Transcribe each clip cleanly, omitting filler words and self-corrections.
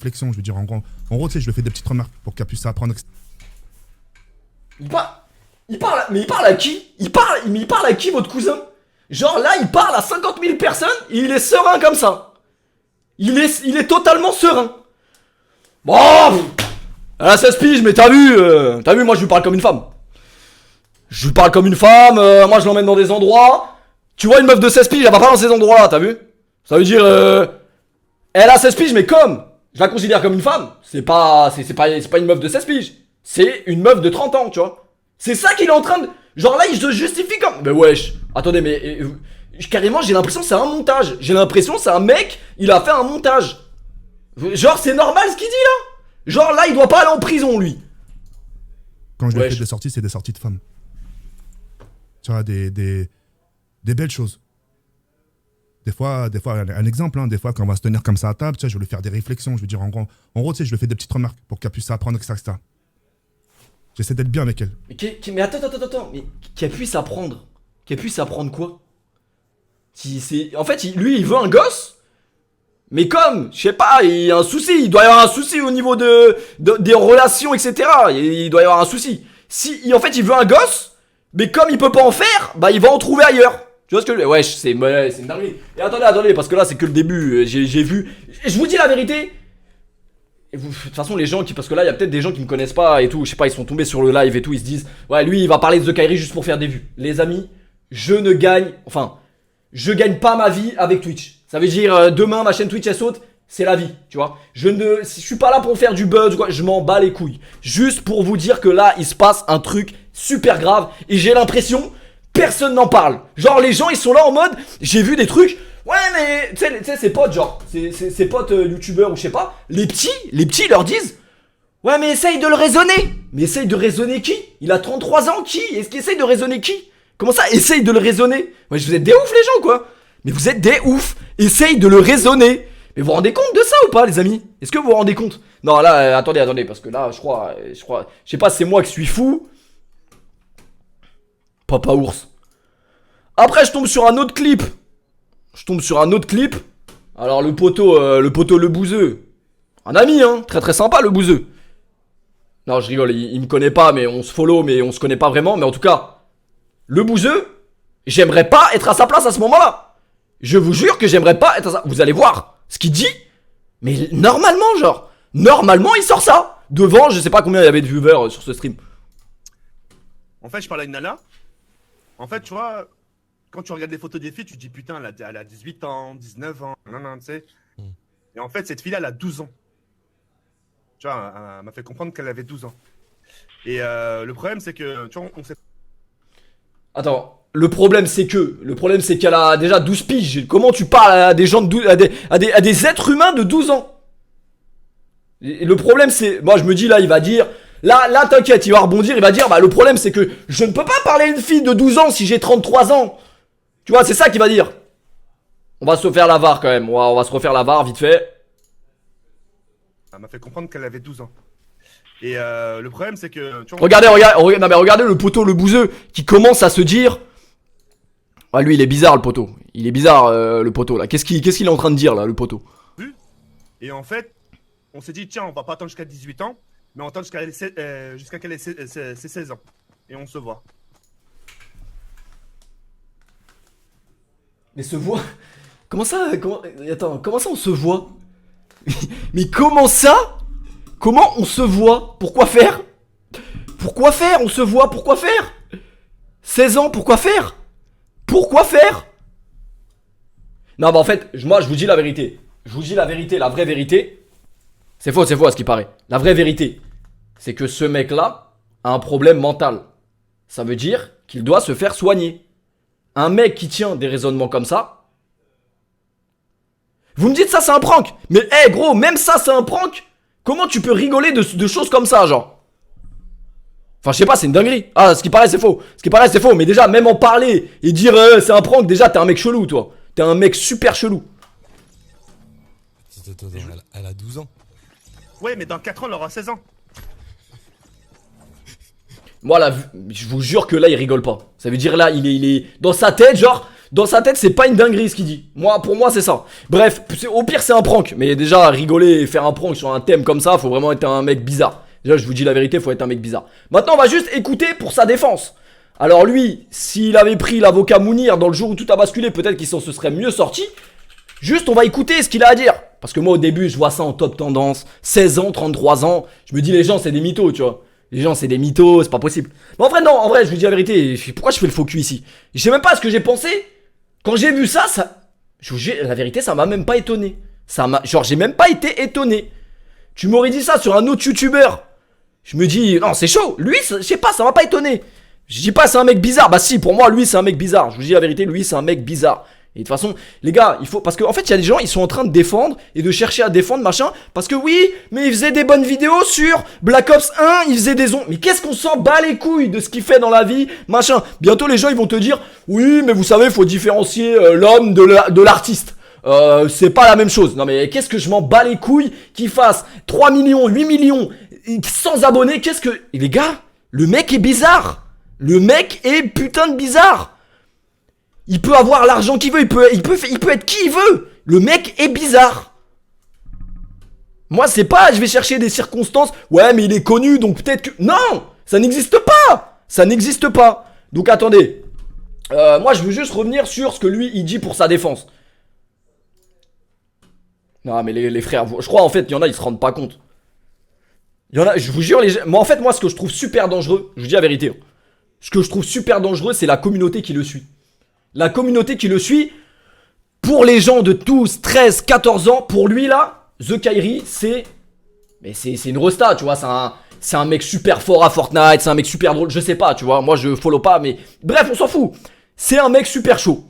réflexions, je veux dire, en gros, tu sais, je lui fais des petites remarques pour qu'elle puisse apprendre. Mais il parle à qui? Il parle à qui, votre cousin? Genre là, il parle à 50 000 personnes et il est serein comme ça. Il est totalement serein. Bon, elle a 16 piges, mais t'as vu, moi je lui parle comme une femme. Je lui parle comme une femme, moi je l'emmène dans des endroits. Tu vois une meuf de 16 piges, elle va pas dans ces endroits-là, t'as vu? Ça veut dire, elle a 16 piges, mais comme je la considère comme une femme, c'est pas une meuf de 16 piges. C'est une meuf de 30 ans, tu vois. C'est ça qu'il est en train de... Genre là, il se justifie comme... Mais wesh, attendez, mais... carrément, j'ai l'impression que c'est un montage. J'ai l'impression que c'est un mec, il a fait un montage. Genre, c'est normal ce qu'il dit là. Genre là, il doit pas aller en prison, lui. Quand je lui fais des sorties, c'est des sorties de femmes. Tu vois, des belles choses. Des fois, un exemple, hein, des fois, quand on va se tenir comme ça à table, tu sais, je vais lui faire des réflexions. Je veux dire, en gros, tu sais, je lui fais des petites remarques pour qu'elle puisse apprendre, etc. J'essaie d'être bien avec elle. Mais attends. Mais qu'elle puisse apprendre. Qu'elle puisse apprendre quoi? En fait, lui, il veut un gosse. Mais comme, je sais pas, il y a un souci. Il doit y avoir un souci au niveau des relations, etc. Il doit y avoir un souci. En fait, il veut un gosse. Mais comme il peut pas en faire, bah il va en trouver ailleurs. Tu vois ce que je veux dire? Wesh, c'est une dinguerie. Et attendez, parce que là, c'est que le début. J'ai vu. Je vous dis la vérité. Et de toute façon, les gens parce que là, il y a peut-être des gens qui me connaissent pas et tout. Je sais pas, ils sont tombés sur le live et tout. Ils se disent, ouais, lui, il va parler de The Kairi juste pour faire des vues. Les amis, je gagne pas ma vie avec Twitch. Ça veut dire, demain, ma chaîne Twitch, elle saute. C'est la vie, tu vois. Je suis pas là pour faire du buzz ou quoi. Je m'en bats les couilles. Juste pour vous dire que là, il se passe un truc super grave. Et j'ai l'impression, personne n'en parle. Genre, les gens, ils sont là en mode, j'ai vu des trucs. Ouais, mais tu sais, ses potes, genre, ses potes youtubeurs ou je sais pas, les petits leur disent, ouais, mais essaye de le raisonner. Mais essaye de raisonner qui? Il a 33 ans, qui? Est-ce qu'il essaye de raisonner qui? Comment ça, essaye de le raisonner? Ouais, vous êtes des oufs, les gens, quoi. Mais vous êtes des oufs. Essaye de le raisonner. Mais vous vous rendez compte de ça ou pas, les amis? Est-ce que vous vous rendez compte? Non, là, attendez, parce que là, je crois, je sais pas, c'est moi qui suis fou. Papa ours. Après, je tombe sur un autre clip. Alors, le poteau, le bouseux. Un ami, hein. Très très sympa, le bouseux. Non, je rigole, il me connaît pas, mais on se follow, mais on se connaît pas vraiment. Mais en tout cas, le bouseux, j'aimerais pas être à sa place à ce moment-là. Je vous jure que j'aimerais pas être à sa... Vous allez voir ce qu'il dit. Mais normalement, il sort ça. Devant, je sais pas combien il y avait de viewers sur ce stream. En fait, je parlais à une nana. En fait, tu vois... Quand tu regardes les photos des filles, tu te dis putain, elle a 18 ans, 19 ans, non, tu sais. Et en fait, cette fille-là, elle a 12 ans. Tu vois, elle m'a fait comprendre qu'elle avait 12 ans. Et le problème, c'est que, tu vois, on sait... Attends, le problème, c'est qu'elle a déjà 12 piges. Comment tu parles à des gens de 12, à des êtres humains de 12 ans? Et le problème, c'est... Moi, je me dis, là, il va dire... Là, t'inquiète, il va rebondir, il va dire, bah, le problème, c'est que je ne peux pas parler à une fille de 12 ans si j'ai 33 ans. Tu vois, c'est ça qu'il va dire. On va se faire la VAR quand même. On va se refaire la VAR vite fait. Elle m'a fait comprendre qu'elle avait 12 ans. Et le problème, c'est que... Tu vois, regardez le poteau, le bouseux, qui commence à se dire... Ah, lui, il est bizarre, le poteau. Il est bizarre, le poteau, là. Qu'est-ce qu'il est en train de dire, là, le poteau? Et en fait, on s'est dit, tiens, on va pas attendre jusqu'à 18 ans, mais on attend jusqu'à qu'elle ait ses 16 ans. Et on se voit. Mais se voit... Attends, comment ça on se voit? Mais comment ça? Comment on se voit? Pourquoi faire? Pourquoi faire? On se voit, pourquoi faire? 16 ans, pourquoi faire? Pourquoi faire? Non, bah en fait, moi je vous dis la vérité. Je vous dis la vérité, la vraie vérité. C'est faux à ce qui paraît. La vraie vérité, c'est que ce mec-là a un problème mental. Ça veut dire qu'il doit se faire soigner. Un mec qui tient des raisonnements comme ça... Vous me dites ça c'est un prank. Mais gros, même ça c'est un prank. Comment tu peux rigoler de choses comme ça, genre? Enfin, je sais pas, c'est une dinguerie. Ah, ce qui paraît c'est faux. Mais déjà, même en parler et dire c'est un prank, déjà t'es un mec chelou, toi. T'es un mec super chelou. Attends, elle a 12 ans. Ouais, mais dans 4 ans, elle aura 16 ans. Moi là, je vous jure que là il rigole pas. Ça veut dire là, il est dans sa tête, genre... Dans sa tête, c'est pas une dinguerie ce qu'il dit. Pour moi, c'est ça. Bref, au pire, c'est un prank. Mais déjà, rigoler et faire un prank sur un thème comme ça, faut vraiment être un mec bizarre. Déjà, je vous dis la vérité, faut être un mec bizarre. Maintenant, on va juste écouter pour sa défense. Alors lui, s'il avait pris l'avocat Mounir dans le jour où tout a basculé, peut-être qu'il s'en se serait mieux sorti. Juste, on va écouter ce qu'il a à dire. Parce que moi, au début, je vois ça en top tendance. 16 ans, 33 ans. Je me dis, les gens, c'est des mythos, tu vois. Les gens, c'est des mythos, c'est pas possible. Mais en vrai, non, en vrai, je vous dis la vérité. Pourquoi je fais le faux cul ici? Je sais même pas ce que j'ai pensé. Quand j'ai vu ça, je vous dis la vérité, ça m'a même pas étonné. Genre, j'ai même pas été étonné. Tu m'aurais dit ça sur un autre youtubeur. Je me dis, non, c'est chaud. Lui, je sais pas, ça m'a pas étonné. Je dis pas c'est un mec bizarre. Bah si, pour moi, lui, c'est un mec bizarre. Je vous dis la vérité, lui, c'est un mec bizarre. Et de toute façon, les gars, il faut... Parce qu'en fait, il y a des gens, ils sont en train de défendre et de chercher à défendre, machin. Parce que oui, mais il faisait des bonnes vidéos sur Black Ops 1, il faisait des ondes. Mais qu'est-ce qu'on s'en bat les couilles de ce qu'il fait dans la vie, machin. Bientôt, les gens, ils vont te dire, oui, mais vous savez, il faut différencier l'homme de l'artiste. C'est pas la même chose. Non mais qu'est-ce que je m'en bats les couilles qu'il fasse 3 millions, 8 millions, sans abonnés, qu'est-ce que... Et les gars, le mec est bizarre. Le mec est putain de bizarre. Il peut avoir l'argent qu'il veut, il peut être qui il veut. Le mec est bizarre. Moi, c'est pas, je vais chercher des circonstances. Ouais, mais il est connu, donc peut-être que... Non, ça n'existe pas. Ça n'existe pas. Donc attendez. Moi, je veux juste revenir sur ce que lui, il dit pour sa défense. Non, mais les frères, je crois en fait, il y en a, ils se rendent pas compte. Il y en a, je vous jure, moi, en fait, moi, ce que je trouve super dangereux, je vous dis la vérité. Ce que je trouve super dangereux, c'est la communauté qui le suit. La communauté qui le suit, pour les gens de 12, 13, 14 ans, pour lui là, The Kairi, c'est une resta, tu vois, c'est un mec super fort à Fortnite, c'est un mec super drôle, je sais pas, tu vois, moi je follow pas, mais bref, on s'en fout. C'est un mec super chaud.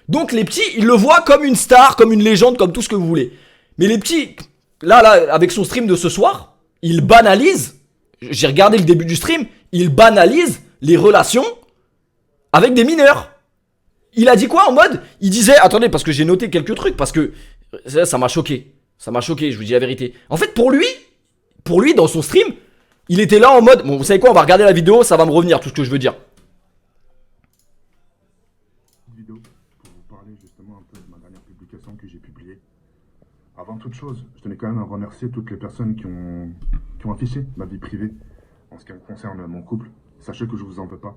Donc les petits, ils le voient comme une star, comme une légende, comme tout ce que vous voulez. Mais les petits, là, avec son stream de ce soir, il banalise, j'ai regardé le début du stream, il banalise les relations avec des mineurs. Il a dit quoi en mode? Il disait, attendez, parce que j'ai noté quelques trucs, parce que ça m'a choqué. Ça m'a choqué, je vous dis la vérité. En fait, pour lui, dans son stream, il était là en mode, bon, vous savez quoi, on va regarder la vidéo, ça va me revenir, tout ce que je veux dire. Vidéo pour vous parler justement un peu de ma dernière publication que j'ai publiée. Avant toute chose, je tenais quand même à remercier toutes les personnes qui ont affiché ma vie privée en ce qui me concerne mon couple. Sachez que je vous en veux pas.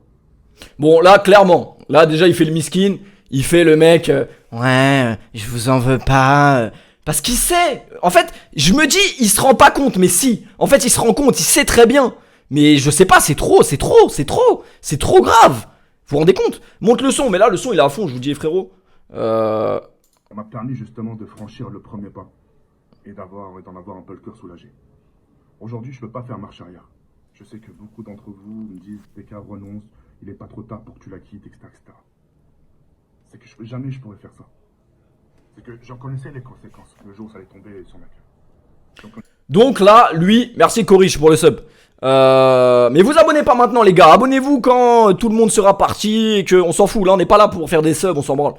Bon, là, clairement, là, déjà, il fait le miskin, il fait le mec, ouais, je vous en veux pas, parce qu'il sait, en fait, je me dis, il se rend pas compte, mais si, en fait, il se rend compte, il sait très bien, mais je sais pas, c'est trop grave, vous vous rendez compte? Monte le son, mais là, le son, il est à fond, je vous dis, frérot, Ça m'a permis justement de franchir le premier pas et d'en avoir un peu le cœur soulagé. Aujourd'hui, je peux pas faire marche arrière. Je sais que beaucoup d'entre vous me disent, TK, renonce, il est pas trop tard pour que tu la quittes, etc. etc. C'est que jamais je pourrais faire ça. C'est que j'en connaissais les conséquences le jour où ça allait tomber sur ma queue. Donc là, lui, merci Coriche pour le sub. Mais vous abonnez pas maintenant les gars, abonnez-vous quand tout le monde sera parti et qu'on s'en fout, là on n'est pas là pour faire des subs, on s'en branle.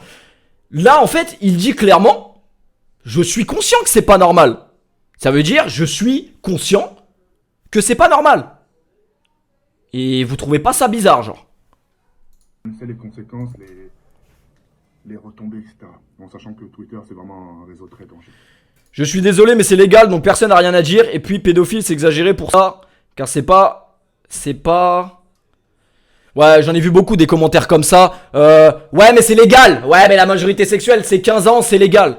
Là en fait, il dit clairement, je suis conscient que c'est pas normal. Ça veut dire, je suis conscient que c'est pas normal. Et vous trouvez pas ça bizarre genre? Je sais les conséquences, les retombées, etc. En sachant que Twitter, c'est vraiment un réseau très dangereux. Je suis désolé, mais c'est légal, donc personne n'a rien à dire. Et puis, pédophile, c'est exagéré pour ça. Car c'est pas... Ouais, j'en ai vu beaucoup des commentaires comme ça. Ouais, mais c'est légal. Ouais, mais la majorité sexuelle, c'est 15 ans, c'est légal.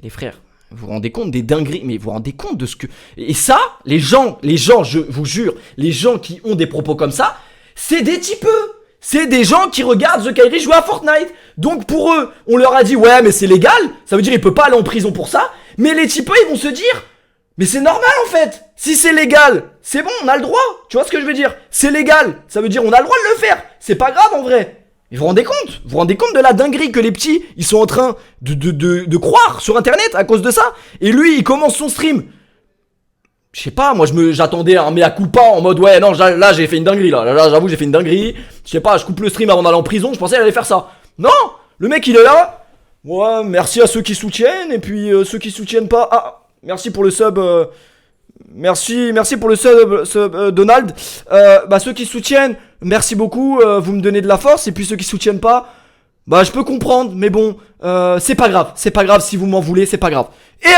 Les frères, vous vous rendez compte des dingueries? Mais vous vous rendez compte de ce que... Et ça, les gens, je vous jure, les gens qui ont des propos comme ça, c'est des typeux. C'est des gens qui regardent The Kairi jouer à Fortnite. Donc pour eux, on leur a dit ouais mais c'est légal. Ça veut dire il peut pas aller en prison pour ça. Mais les typeux ils vont se dire mais c'est normal en fait. Si c'est légal, c'est bon, on a le droit. Tu vois ce que je veux dire? C'est légal. Ça veut dire on a le droit de le faire. C'est pas grave en vrai. Et vous vous rendez compte? Vous vous rendez compte de la dinguerie que les petits ils sont en train de croire sur internet à cause de ça? Et lui il commence son stream. Je sais pas, moi j'attendais un mea culpa en mode ouais non là j'ai fait une dinguerie là j'avoue j'ai fait une dinguerie. Je sais pas, je coupe le stream avant d'aller en prison, je pensais qu'il allait faire ça. Non, le mec il est là. Ouais, merci à ceux qui soutiennent et puis ceux qui soutiennent pas. Ah, merci pour le sub. Merci pour le sub Donald. Bah ceux qui soutiennent, merci beaucoup, vous me donnez de la force. Et puis ceux qui soutiennent pas, bah je peux comprendre, mais bon, c'est pas grave si vous m'en voulez, c'est pas grave. Et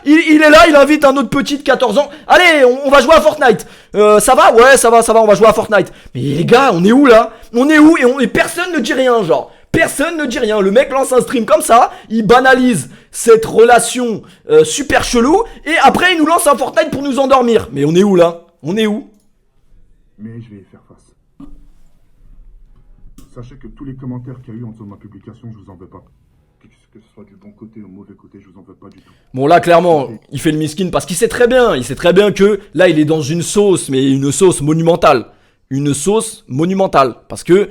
il est là, il invite un autre petit de 14 ans. Allez, on va jouer à Fortnite. Ça va? Ouais, ça va, on va jouer à Fortnite. Mais les gars, on est où là? On est où? Et personne ne dit rien, genre. Personne ne dit rien. Le mec lance un stream comme ça, il banalise cette relation super chelou, et après il nous lance un Fortnite pour nous endormir. Mais on est où là? On est où? Mais je vais y faire face. Sachez que tous les commentaires qu'il y a eu en dessous de ma publication, je vous en veux pas. Que ce soit du bon côté ou mauvais côté, je vous en veux pas du tout. Bon là clairement, il fait le miskin parce qu'il sait très bien que là il est dans une sauce, mais une sauce monumentale. Une sauce monumentale. Parce que...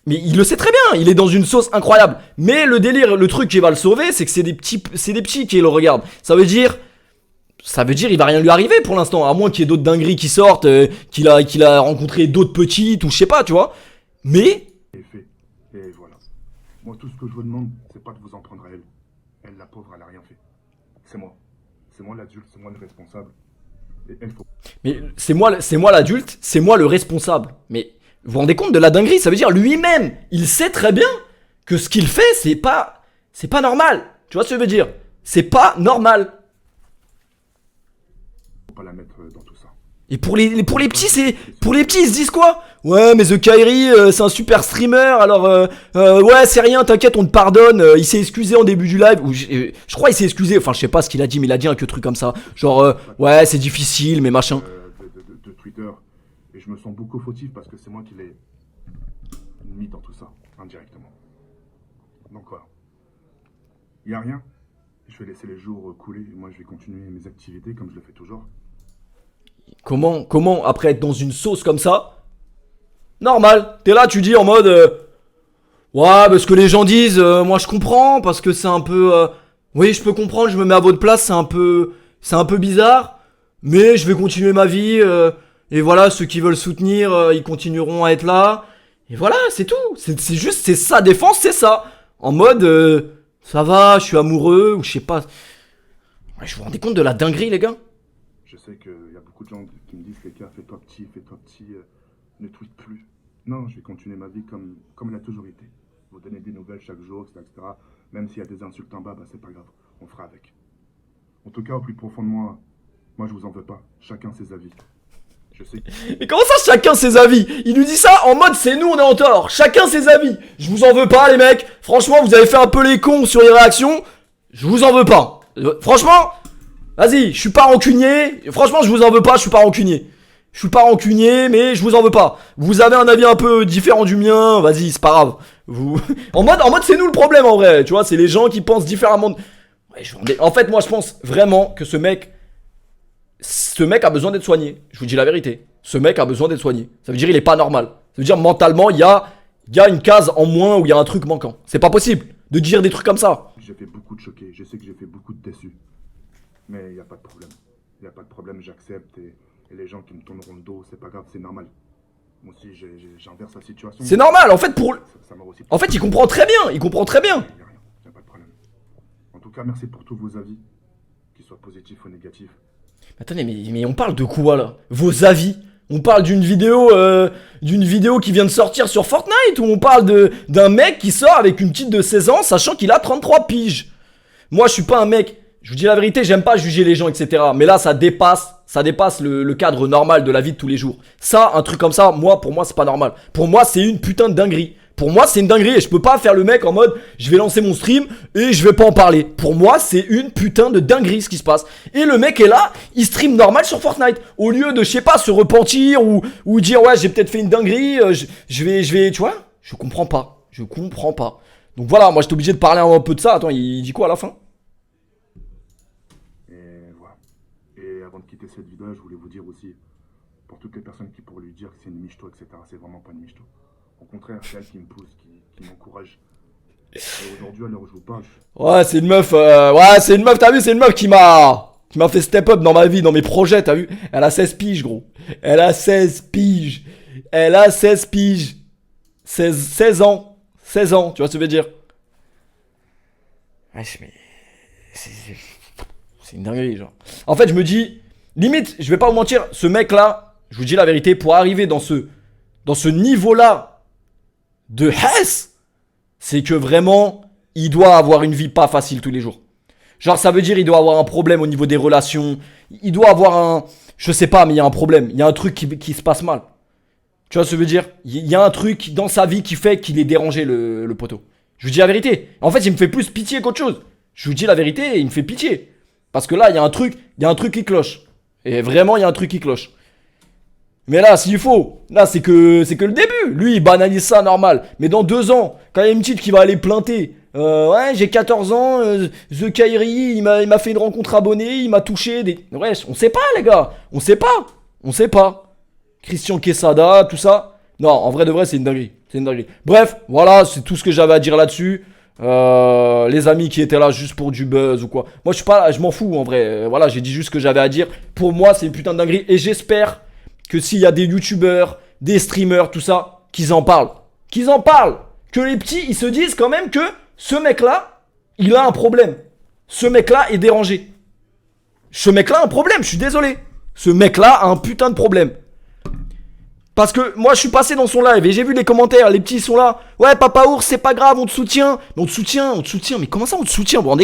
Mais il le sait très bien, il est dans une sauce incroyable. Mais le délire, le truc qui va le sauver, c'est que c'est des petits qui le regardent. Ça veut dire il va rien lui arriver pour l'instant, à moins qu'il y ait d'autres dingueries qui sortent, qu'il a rencontré d'autres petites ou je sais pas, tu vois. Mais Et fait. Et voilà. Moi, tout ce que je vous demande, c'est pas de vous en prendre à elle. Elle, la pauvre, elle a rien fait. C'est moi. C'est moi l'adulte, c'est moi le responsable. Et elle, faut... Mais c'est moi l'adulte, c'est moi le responsable. Mais vous vous rendez compte de la dinguerie? Ça veut dire lui-même, il sait très bien que ce qu'il fait, c'est pas normal. Tu vois ce que je veux dire? C'est pas normal. faut pas la mettre dans tout ça. Et pour les petits, ils se disent quoi? Ouais, mais The Kairi, c'est un super streamer, alors ouais, c'est rien, t'inquiète, on te pardonne. Il s'est excusé en début du live, ou je crois il s'est excusé, enfin je sais pas ce qu'il a dit, mais il a dit un que truc comme ça, genre ouais, c'est difficile, mais machin. De Twitter, et je me sens beaucoup fautif parce que c'est moi qui l'ai mis dans tout ça, indirectement. Donc voilà. Y a rien. Je vais laisser les jours couler, et moi je vais continuer mes activités comme je le fais toujours. Comment après être dans une sauce comme ça? Normal, t'es là, tu dis en mode ouais, bah, ce que les gens disent, moi je comprends, parce que c'est un peu oui, je peux comprendre, je me mets à votre place, c'est un peu bizarre, mais je vais continuer ma vie, et voilà, ceux qui veulent soutenir, ils continueront à être là, et voilà, c'est tout, c'est juste, c'est sa défense, c'est ça, en mode ça va, je suis amoureux, ou je sais pas. Ouais, je vous rendez compte de la dinguerie, les gars? Je sais qu'il y a beaucoup de gens qui me disent, les gars, fais-toi petit, ne tweet plus. Non, je vais continuer ma vie comme elle a toujours été. Vous donner des nouvelles chaque jour, etc. Même s'il y a des insultes en bas, bah c'est pas grave, on fera avec. En tout cas, au plus profond de moi je vous en veux pas. Chacun ses avis. Je sais. Mais comment ça, chacun ses avis? Il nous dit ça en mode c'est nous, on est en tort. Chacun ses avis. Je vous en veux pas, les mecs. Franchement, vous avez fait un peu les cons sur les réactions. Je vous en veux pas. Franchement, vas-y, je suis pas rancunier. Franchement, je vous en veux pas, je suis pas rancunier. Je suis pas rancunier, mais je vous en veux pas. Vous avez un avis un peu différent du mien, vas-y, c'est pas grave. Vous... en mode c'est nous le problème en vrai, tu vois, c'est les gens qui pensent différemment. Ouais, en fait, moi je pense vraiment que ce mec a besoin d'être soigné. Je vous dis la vérité. Ce mec a besoin d'être soigné. Ça veut dire il est pas normal. Ça veut dire mentalement, il y a une case en moins où il y a un truc manquant. C'est pas possible de dire des trucs comme ça. J'ai fait beaucoup de choqués, je sais que j'ai fait beaucoup de déçus. Mais il y a pas de problème. Il y a pas de problème, j'accepte et les gens qui me tourneront le dos, c'est pas grave, c'est normal. Moi aussi, j'inverse la situation. C'est normal, en fait, aussi... En fait, il comprend très bien, Il y a rien, y a pas de problème. En tout cas, merci pour tous vos avis, qu'ils soient positifs ou négatifs. Attendez, mais on parle de quoi, là? Vos avis? On parle d'une vidéo qui vient de sortir sur Fortnite, ou on parle d'un mec qui sort avec une petite de 16 ans, sachant qu'il a 33 piges? Moi, je suis pas un mec... Je vous dis la vérité, j'aime pas juger les gens, etc. Mais là, ça dépasse le cadre normal de la vie de tous les jours. Ça, un truc comme ça, pour moi, c'est pas normal. Pour moi, c'est une putain de dinguerie. Pour moi, c'est une dinguerie et je peux pas faire le mec en mode je vais lancer mon stream et je vais pas en parler. Pour moi, c'est une putain de dinguerie ce qui se passe. Et le mec est là, il stream normal sur Fortnite. Au lieu de, je sais pas, se repentir ou dire ouais, j'ai peut-être fait une dinguerie, je vais, tu vois, je comprends pas. Donc voilà, moi j'étais obligé de parler un peu de ça. Attends, il dit quoi à la fin? Avant de quitter cette vidéo, je voulais vous dire aussi, pour toutes les personnes qui pourraient lui dire que c'est une michto, etc., c'est vraiment pas une michto. Au contraire, c'est elle qui me pousse, qui m'encourage. Et aujourd'hui, à l'heure où je vous parle... Ouais, c'est une meuf, t'as vu, c'est une meuf qui m'a fait step up dans ma vie, dans mes projets, t'as vu? Elle a 16 piges, gros. Elle a 16 piges. 16 ans. 16 ans, tu vois ce que je veux dire? Wesh, mais... C'est une dinguerie, genre. En fait, je me dis, limite, je vais pas vous mentir, ce mec-là, je vous dis la vérité, pour arriver dans ce dans ce niveau-là de Hess, c'est que vraiment, il doit avoir une vie pas facile tous les jours. Genre, ça veut dire il doit avoir un problème au niveau des relations. Il doit avoir un... Je sais pas, mais il y a un problème. Il y a un truc qui se passe mal. Tu vois ce que je veux dire? Il y a un truc dans sa vie qui fait qu'il est dérangé, le poteau. Je vous dis la vérité. En fait, il me fait plus pitié qu'autre chose. Je vous dis la vérité, il me fait pitié. Parce que là, il y a un truc qui cloche. Et vraiment, il y a un truc qui cloche. Mais là, s'il faut, là, c'est que le début. Lui, il banalise ça normal. Mais dans 2 ans, quand il y a une petite qui va aller planter... ouais, j'ai 14 ans, The Kairi, il m'a fait une rencontre abonnée, il m'a touché des... Ouais, on sait pas, les gars. On sait pas. Christian Quesada, tout ça. Non, en vrai de vrai, c'est une dinguerie. Bref, voilà, c'est tout ce que j'avais à dire là-dessus. Les amis qui étaient là juste pour du buzz ou quoi. Moi, je suis pas là, je m'en fous, en vrai. Voilà, j'ai dit juste ce que j'avais à dire. Pour moi, c'est une putain de dinguerie. Et j'espère que s'il y a des youtubeurs, des streamers, tout ça, qu'ils en parlent. Que les petits, ils se disent quand même que ce mec-là, il a un problème. Ce mec-là est dérangé. Ce mec-là a un problème, je suis désolé. Ce mec-là a un putain de problème. Parce que moi, je suis passé dans son live et j'ai vu les commentaires. Les petits sont là. Ouais, Papa Ours, c'est pas grave, on te soutient. Mais on te soutient. Mais comment ça, on te soutient? Vous vous rendez